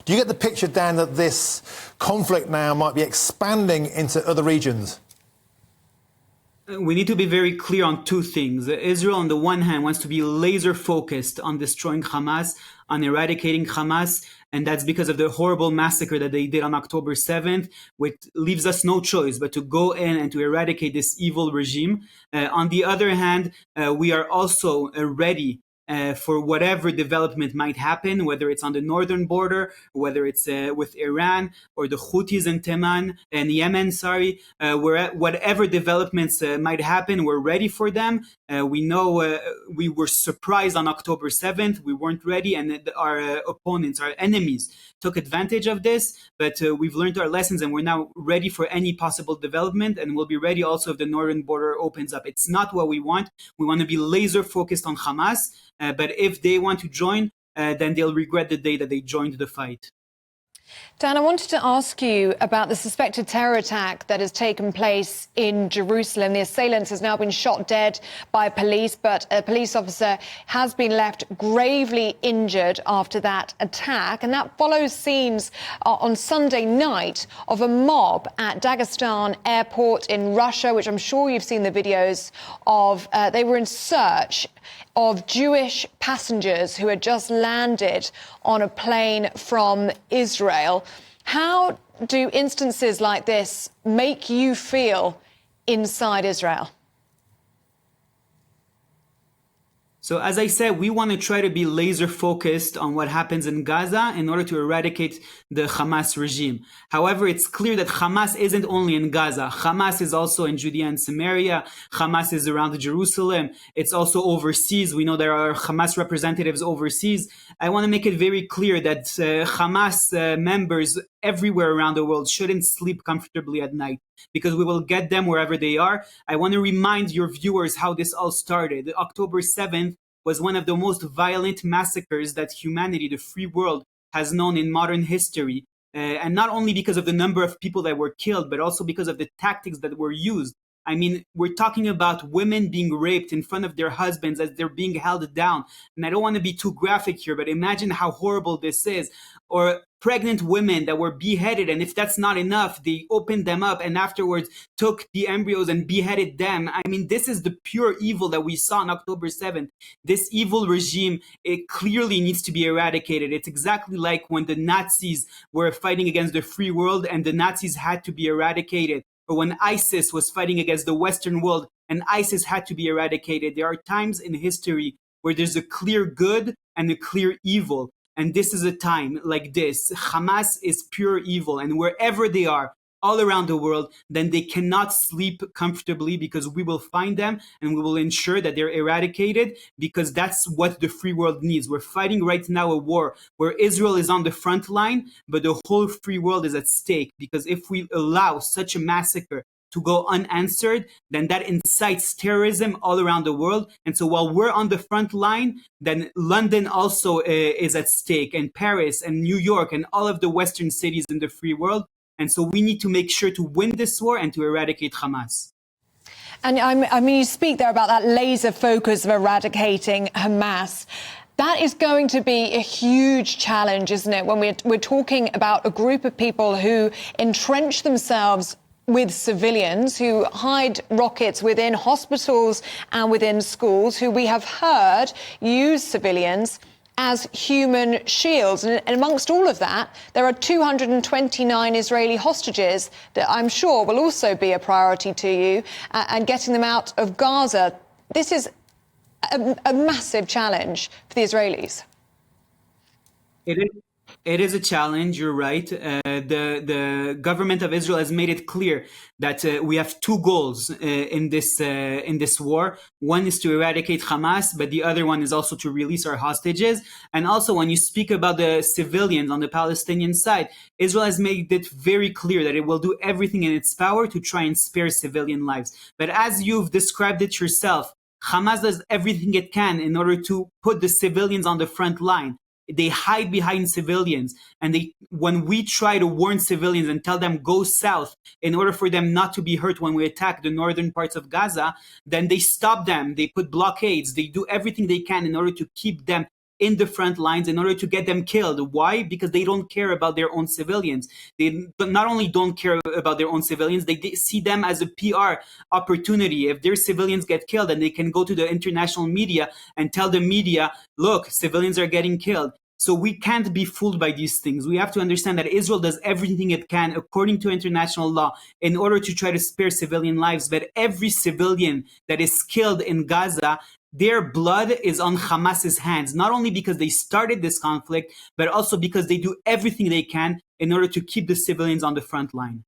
Do you get the picture, Dan, that this conflict now might be expanding into other regions? We need to be very clear on two things. Israel, on the one hand, wants to be laser focused on destroying Hamas, on eradicating Hamas, and that's because of the horrible massacre that they did on October 7th, which leaves us no choice but to go in and to eradicate this evil regime. On the other hand, we are also ready for whatever development might happen, whether it's on the northern border, whether it's with Iran or the Houthis in Yemen, whatever developments might happen, we're ready for them. We know we were surprised on October 7th. We weren't ready, and our opponents, our enemies, took advantage of this. But we've learned our lessons, and we're now ready for any possible development, and we'll be ready also if the northern border opens up. It's not what we want. We want to be laser focused on Hamas. But if they want to join, then they'll regret the day that they joined the fight. Dan, I wanted to ask you about the suspected terror attack that has taken place in Jerusalem. The assailant has now been shot dead by police, but a police officer has been left gravely injured after that attack. And that follows scenes on Sunday night of a mob at Dagestan airport in Russia, which I'm sure you've seen the videos of. They were in search of Jewish passengers who had just landed on a plane from Israel. How do instances like this make you feel inside Israel? So as I said, we want to try to be laser focused on what happens in Gaza in order to eradicate the Hamas regime. However, it's clear that Hamas isn't only in Gaza. Hamas is also in Judea and Samaria. Hamas is around Jerusalem. It's also overseas. We know there are Hamas representatives overseas. I want to make it very clear that Hamas members everywhere around the world shouldn't sleep comfortably at night, because we will get them wherever they are. I want to remind your viewers how this all started. October 7th was one of the most violent massacres that humanity, the free world, has known in modern history. And not only because of the number of people that were killed, but also because of the tactics that were used. I mean, we're talking about women being raped in front of their husbands as they're being held down. And I don't want to be too graphic here, but imagine how horrible this is. Or pregnant women that were beheaded, and if that's not enough, they opened them up and afterwards took the embryos and beheaded them. I mean, this is the pure evil that we saw on October 7th. This evil regime, it clearly needs to be eradicated. It's exactly like when the Nazis were fighting against the free world and the Nazis had to be eradicated, or when ISIS was fighting against the Western world and ISIS had to be eradicated. There are times in history where there's a clear good and a clear evil. And this is a time like this. Hamas is pure evil, and wherever they are, all around the world, then they cannot sleep comfortably, because we will find them and we will ensure that they're eradicated, because that's what the free world needs. We're fighting right now a war where Israel is on the front line, but the whole free world is at stake, because if we allow such a massacre to go unanswered, then that incites terrorism all around the world. And so while we're on the front line, then London also is at stake, and Paris and New York and all of the Western cities in the free world. And so we need to make sure to win this war and to eradicate Hamas. And I mean, you speak there about that laser focus of eradicating Hamas. That is going to be a huge challenge, isn't it, when we're talking about a group of people who entrench themselves with civilians, who hide rockets within hospitals and within schools, who we have heard use civilians as human shields. And amongst all of that, there are 229 Israeli hostages that I'm sure will also be a priority to you, and getting them out of Gaza. This is a massive challenge for the Israelis. It is a challenge, you're right. The government of Israel has made it clear that we have two goals in this war. One is to eradicate Hamas, but the other one is also to release our hostages. And also, when you speak about the civilians on the Palestinian side, Israel has made it very clear that it will do everything in its power to try and spare civilian lives. But as you've described it yourself, Hamas does everything it can in order to put the civilians on the front line. They hide behind civilians, and when we try to warn civilians and tell them go south in order for them not to be hurt when we attack the northern parts of Gaza, then they stop them. They put blockades. They do everything they can in order to keep them in the front lines in order to get them killed. Why? Because they don't care about their own civilians. They not only don't care about their own civilians, they see them as a PR opportunity. If their civilians get killed, and they can go to the international media and tell the media, look, civilians are getting killed. So we can't be fooled by these things. We have to understand that Israel does everything it can according to international law in order to try to spare civilian lives. But every civilian that is killed in Gaza, their blood is on Hamas's hands, not only because they started this conflict, but also because they do everything they can in order to keep the civilians on the front line.